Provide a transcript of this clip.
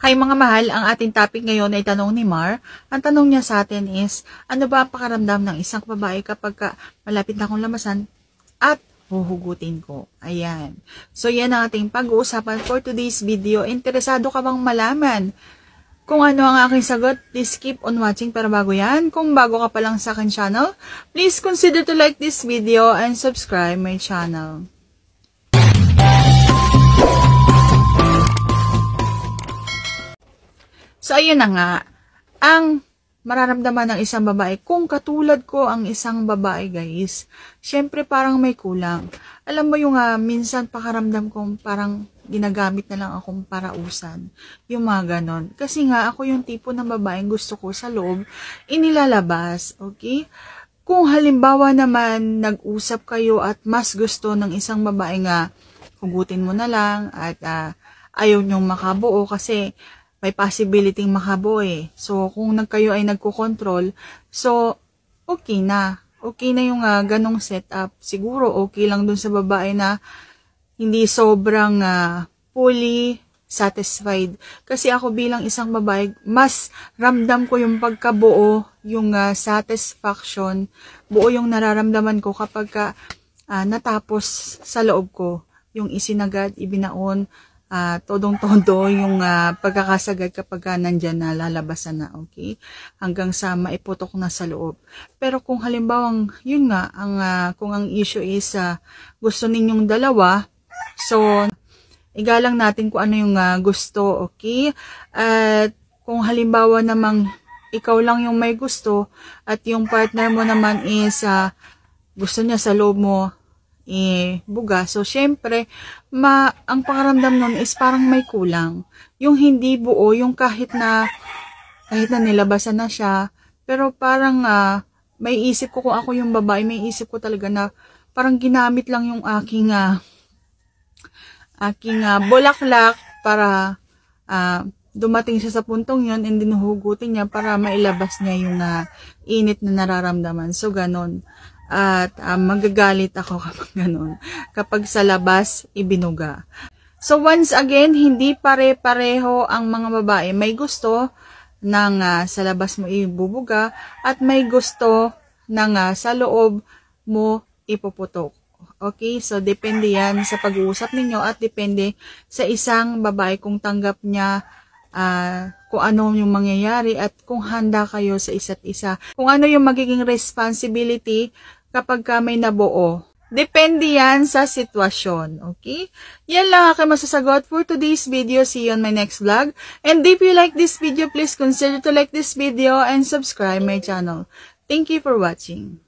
Hi mga mahal, ang ating topic ngayon ay tanong ni Mar. Ang tanong niya sa atin is, ano ba ang pakaramdam ng isang babae kapag malapit na akong lamasan at huhugutin ko? Ayan. So yan ang ating pag-uusapan for today's video. Interesado ka bang malaman kung ano ang aking sagot? Please keep on watching para bago yan. Kung bago ka pa lang sa akin channel, please consider to like this video and subscribe my channel. So, ayun na nga, ang mararamdaman ng isang babae, kung katulad ko ang isang babae guys, syempre parang may kulang. Alam mo yung minsan pakaramdam kong parang ginagamit na lang akong parausan. Yung mga ganon. Kasi nga, ako yung tipo ng babaeng gusto ko sa loob, inilalabas, okay? Kung halimbawa naman, nag-usap kayo at mas gusto ng isang babae nga, hugutin mo na lang at ayaw nyong makabuo kasi may possibility makabuo eh. So, kung kayo ay nagko-control, so, okay na. Okay na yung ganong setup. Siguro, okay lang dun sa babae na hindi sobrang fully satisfied. Kasi ako bilang isang babae, mas ramdam ko yung pagkabuo, yung satisfaction, buo yung nararamdaman ko kapag natapos sa loob ko. Yung isinagad, ibinaon, todong-todo yung pagkakasagad kapag nandyan na lalabasan na, okay? Hanggang sa maiputok na sa loob. Pero kung halimbawa, yun nga, kung ang issue is gusto ninyong dalawa, so, igalang natin kung ano yung gusto, okay? At kung halimbawa namang ikaw lang yung may gusto at yung partner mo naman is gusto niya sa loob mo, buga. So, syempre, ang pakaramdam nun is parang may kulang. Yung hindi buo, yung kahit na nilabasan na siya, pero parang may isip ko kung ako yung babae, may isip ko talaga na parang ginamit lang yung aking bulaklak para dumating siya sa puntong yun and dinuhugutin niya para mailabas niya yung init na nararamdaman. So, ganon. At magagalit ako kapag ganun. Kapag sa labas, ibinuga. So, once again, hindi pare-pareho ang mga babae. May gusto ng sa labas mo ibubuga at may gusto ng sa loob mo ipuputok. Okay? So, depende yan sa pag-uusap ninyo at depende sa isang babae kung tanggap niya kung ano yung mangyayari at kung handa kayo sa isa't isa. Kung ano yung magiging responsibility kapag may nabuo. Depende yan sa sitwasyon. Okay? Yan lang aking masasagot for today's video. See you on my next vlog. And if you like this video, please consider to like this video and subscribe my channel. Thank you for watching.